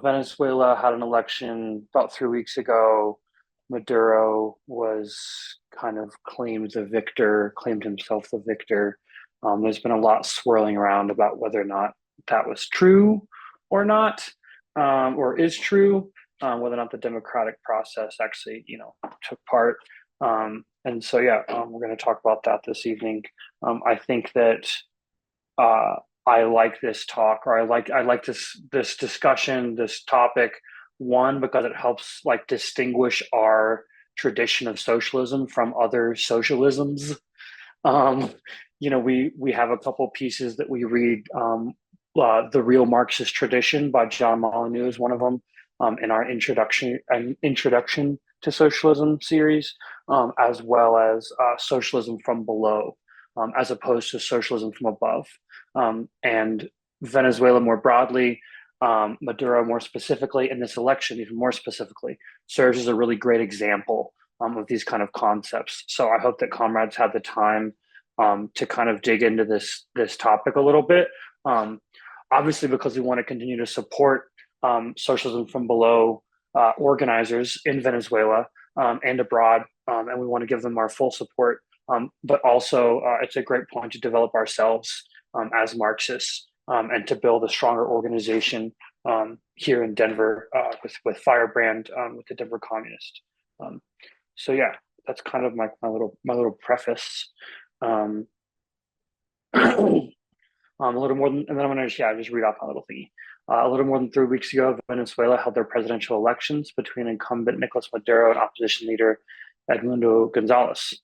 Venezuela had an election about 3 weeks ago. Maduro was kind of claimed the victor, claimed himself the victor. There's been a lot swirling around about whether or not that was true or not, or is true, whether or not the democratic process actually, took part. And so, yeah, we're going to talk about that this evening. I think that uh, I like this talk, or I like this discussion, this topic. One, because it helps like distinguish our tradition of socialism from other socialisms. Um, we have a couple pieces that we read. The Real Marxist Tradition by John Molyneux is one of them. In our introduction to socialism series, as well as Socialism from Below, as opposed to Socialism from Above, and Venezuela more broadly, Maduro more specifically, and this election even more specifically, serves as a really great example of these kind of concepts. So I hope that comrades had the time to kind of dig into this topic a little bit. Um, Obviously, because we want to continue to support socialism from below organizers in Venezuela and abroad, and we want to give them our full support. But also, it's a great point to develop ourselves as Marxists and to build a stronger organization here in Denver with Firebrand, with the Denver Communist. Um, so yeah, that's kind of my little preface. Um, a little more than, and then I'm going to just read off my little thingy. A little more than 3 weeks ago, Venezuela held their presidential elections between incumbent Nicolas Maduro and opposition leader Edmundo Gonzalez.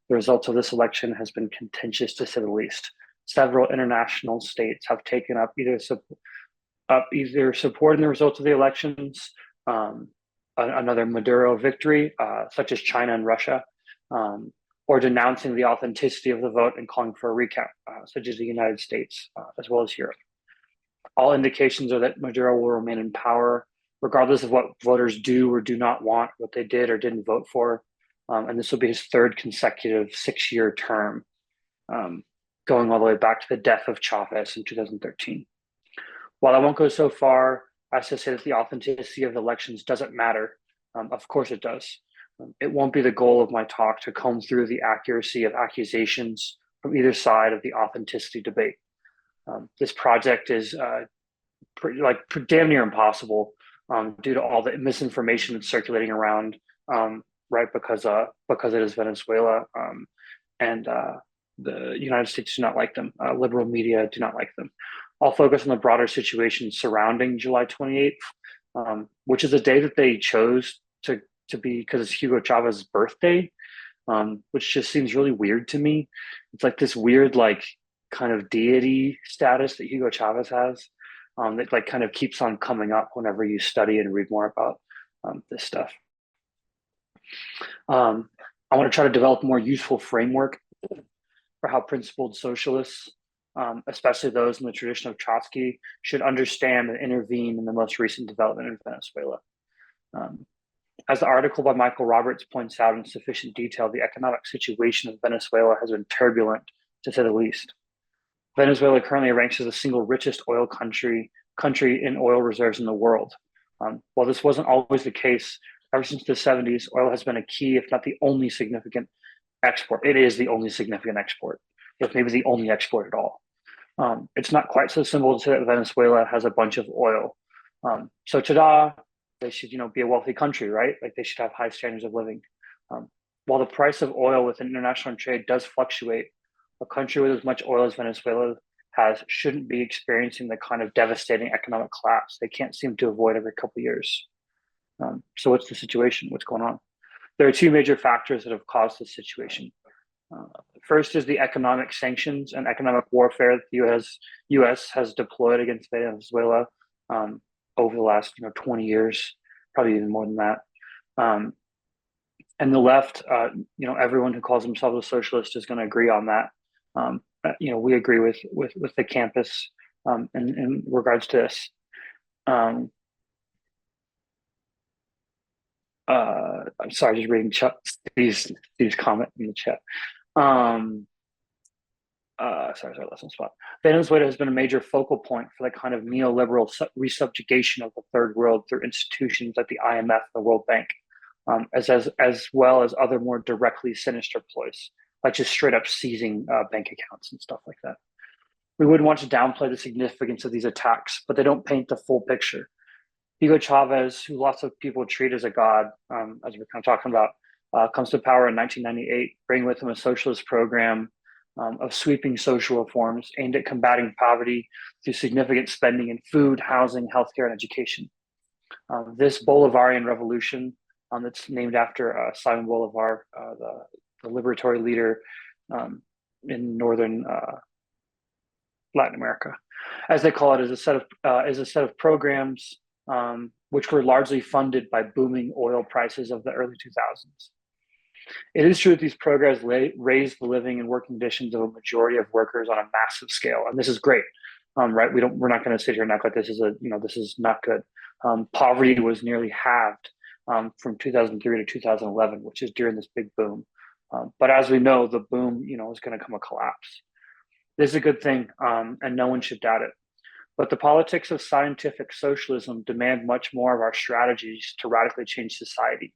The results of this election has been contentious to say the least. Several international states have taken up either supporting the results of the elections, um, another Maduro victory, such as China and Russia, um, or denouncing the authenticity of the vote and calling for a recount, such as the United States, as well as Europe. All indications are that Maduro will remain in power, regardless of what voters do or do not want, what they did or didn't vote for. And this will be his third consecutive 6-year term, um, going all the way back to the death of Chavez in 2013. While I won't go so far as to say that the authenticity of the elections doesn't matter, of course it does. It won't be the goal of my talk to comb through the accuracy of accusations from either side of the authenticity debate. This project is damn near impossible due to all the misinformation that's circulating around, right? Because it is Venezuela, and the United States do not like them. Liberal media do not like them. I'll focus on the broader situation surrounding July 28th, which is a day that they chose to be because it's Hugo Chavez's birthday, which just seems really weird to me. It's like this weird, like, kind of deity status that Hugo Chavez has, that like kind of keeps on coming up whenever you study and read more about this stuff. I want to try to develop a more useful framework for how principled socialists, especially those in the tradition of Trotsky, should understand and intervene in the most recent development in Venezuela. Um, as the article by Michael Roberts points out in sufficient detail, the economic situation of Venezuela has been turbulent, to say the least. Venezuela currently ranks as the single richest oil country in oil reserves in the world. While this wasn't always the case, ever since the 70s, oil has been a key, if not the only significant export. It is the only significant export, if maybe the only export at all. It's not quite so simple to say that Venezuela has a bunch of oil. So ta-da, they should, be a wealthy country, right? Like they should have high standards of living. While the price of oil within international trade does fluctuate, a country with as much oil as Venezuela has shouldn't be experiencing the kind of devastating economic collapse they can't seem to avoid every couple of years. So what's the situation? What's going on? There are two major factors that have caused this situation. First is the economic sanctions and economic warfare that the U.S. has deployed against Venezuela over the last 20 years, probably even more than that. And the left, everyone who calls themselves a socialist is going to agree on that. We agree with the campus in regards to this. I'm sorry, just reading these comments in the chat. lost my spot. Venezuela has been a major focal point for the kind of neoliberal resubjugation of the third world through institutions like the IMF, the World Bank, as well as other more directly sinister ploys, like just straight up seizing bank accounts and stuff like that. We wouldn't want to downplay the significance of these attacks, but they don't paint the full picture. Hugo Chavez, who lots of people treat as a god, as we're kind of talking about, comes to power in 1998, bringing with him a socialist program of sweeping social reforms aimed at combating poverty through significant spending in food, housing, healthcare, and education. This Bolivarian revolution, that's named after Simon Bolivar, the liberatory leader in northern Latin America, as they call it, is a set of programs which were largely funded by booming oil prices of the early 2000s. It is true that these programs raise the living and working conditions of a majority of workers on a massive scale, and this is great, right? We're not going to sit here and act like this is not good. Poverty was nearly halved from 2003 to 2011, which is during this big boom. But as we know, the boom, is going to come a collapse. This is a good thing, and no one should doubt it. But the politics of scientific socialism demand much more of our strategies to radically change society.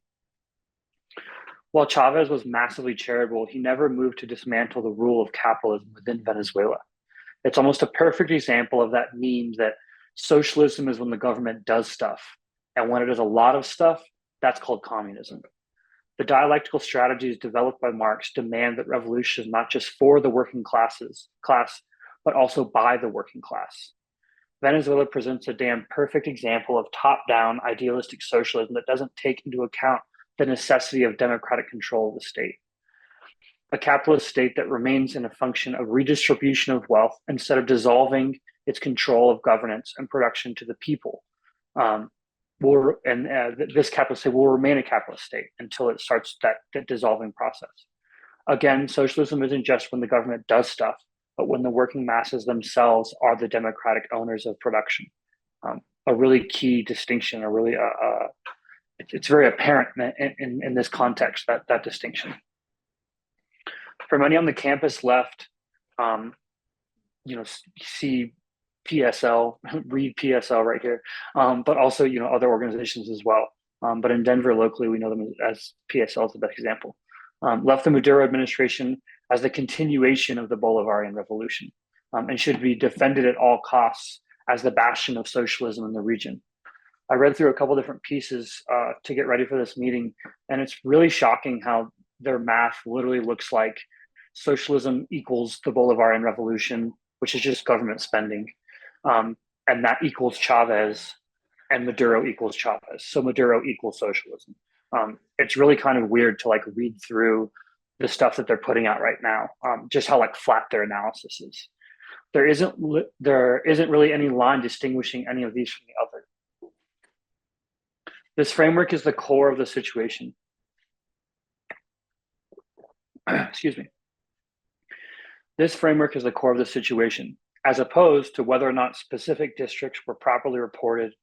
While Chavez was massively charitable, he never moved to dismantle the rule of capitalism within Venezuela. It's almost a perfect example of that meme that socialism is when the government does stuff, and when it does a lot of stuff, that's called communism. The dialectical strategies developed by Marx demand that revolution is not just for the working class, but also by the working class. Venezuela presents a damn perfect example of top-down idealistic socialism that doesn't take into account the necessity of democratic control of the state. A capitalist state that remains in a function of redistribution of wealth instead of dissolving its control of governance and production to the people. This capitalist state will remain a capitalist state until it starts that dissolving process. Again, socialism isn't just when the government does stuff, but when the working masses themselves are the democratic owners of production. A really key distinction, it's very apparent in this context, that distinction. For many on the campus left, see PSL, read PSL right here, but also, other organizations as well. But in Denver locally, we know them as PSL is the best example. Left the Maduro administration as the continuation of the Bolivarian revolution, and should be defended at all costs as the bastion of socialism in the region. I read through a couple different pieces to get ready for this meeting, and it's really shocking how their math literally looks like socialism equals the Bolivarian revolution, which is just government spending, and that equals Chavez, and Maduro equals Chavez. So Maduro equals socialism. It's really kind of weird to read through the stuff that they're putting out right now, just how flat their analysis is. There isn't really any line distinguishing any of these from the other. This framework is the core of the situation. Excuse me. This framework is the core of the situation, as opposed to whether or not specific districts were properly reported,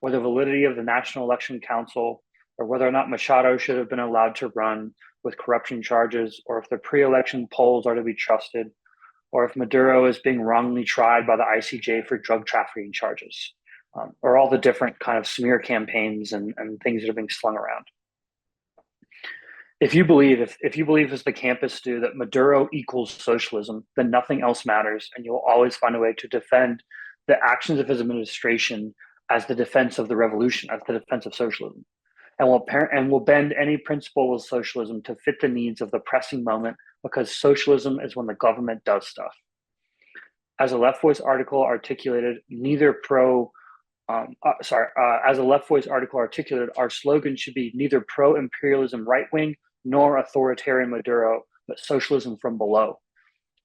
or the validity of the National Election Council, or whether or not Machado should have been allowed to run with corruption charges, or if the pre-election polls are to be trusted, or if Maduro is being wrongly tried by the ICJ for drug trafficking charges, or all the different kind of smear campaigns and things that are being slung around. If you believe, as the campus do, that Maduro equals socialism, then nothing else matters, and you'll always find a way to defend the actions of his administration as the defense of the revolution, as the defense of socialism, and will bend any principle of socialism to fit the needs of the pressing moment, because socialism is when the government does stuff. As a Left Voice article articulated, our slogan should be neither pro-imperialism right-wing nor authoritarian Maduro, but socialism from below.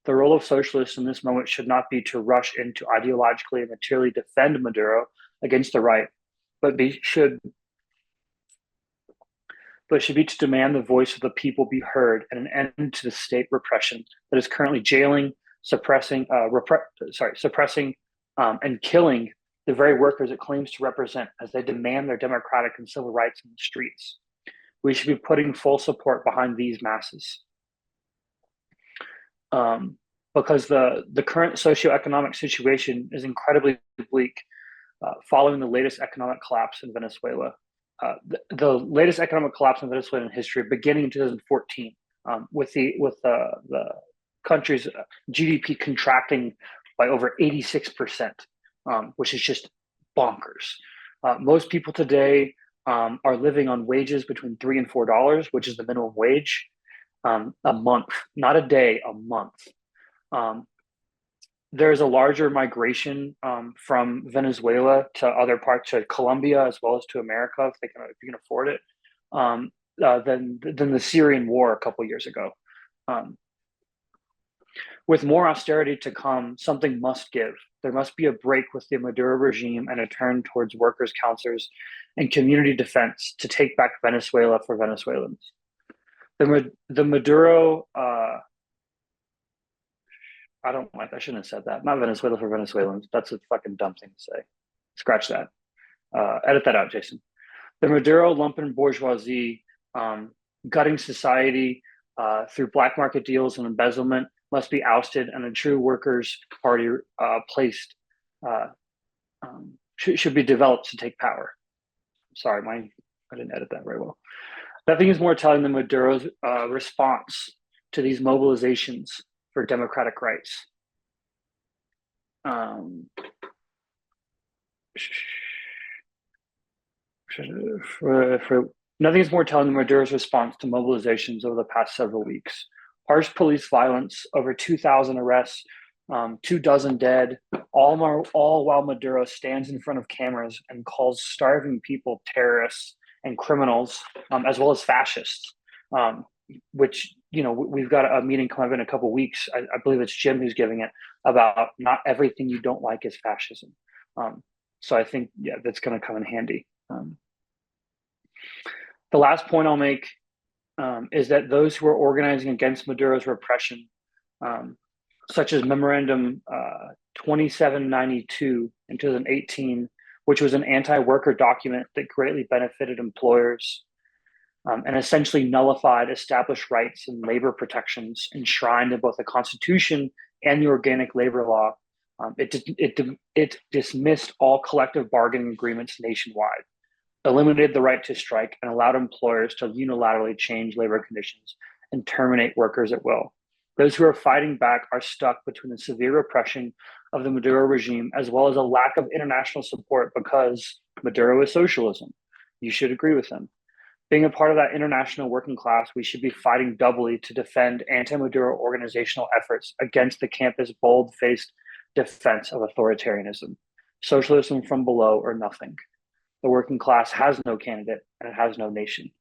The role of socialists in this moment should not be to rush in to ideologically and materially defend Maduro against the right, but should be to demand the voice of the people be heard and an end to the state repression that is currently jailing, suppressing, and killing the very workers it claims to represent as they demand their democratic and civil rights in the streets. We should be putting full support behind these masses. because the current socioeconomic situation is incredibly bleak following the latest economic collapse in Venezuela. The latest economic collapse in Venezuelan history beginning in 2014, with the country's GDP contracting by over 86%, which is just bonkers. Most people today are living on wages between $3 and $4, which is the minimum wage, a month, not a day, a month. Um, there's a larger migration from Venezuela to other parts of Colombia as well as to America if you can afford it, than the Syrian war a couple years ago. Um, with more austerity to come, something must give. There must be a break with the Maduro regime and a turn towards workers' councils and community defense to take back Venezuela for Venezuelans. The Maduro I don't like. I shouldn't have said that. Not Venezuela for Venezuelans. That's a fucking dumb thing to say. Scratch that. Edit that out, Jason. The Maduro lumpen bourgeoisie, gutting society through black market deals and embezzlement, must be ousted, and a true workers' party placed should be developed to take power. Sorry, I didn't edit that very well. Nothing is more telling than Maduro's response to these mobilizations for democratic rights. Nothing is more telling than Maduro's response to mobilizations over the past several weeks. Harsh police violence, over 2,000 arrests, 24 dead, all while Maduro stands in front of cameras and calls starving people terrorists and criminals, as well as fascists. Which, we've got a meeting coming up in a couple of weeks. I believe it's Jim who's giving it, about not everything you don't like is fascism. So I think, that's going to come in handy. The last point I'll make is that those who are organizing against Maduro's repression, such as Memorandum 2792 in 2018, which was an anti-worker document that greatly benefited employers, and essentially nullified established rights and labor protections enshrined in both the Constitution and the Organic Labor Law. It dismissed all collective bargaining agreements nationwide, eliminated the right to strike, and allowed employers to unilaterally change labor conditions and terminate workers at will. Those who are fighting back are stuck between the severe repression of the Maduro regime as well as a lack of international support because Maduro is socialism. You should agree with him. Being a part of that international working class, we should be fighting doubly to defend anti-Maduro organizational efforts against the campus bold-faced defense of authoritarianism, socialism from below or nothing. The working class has no candidate and it has no nation.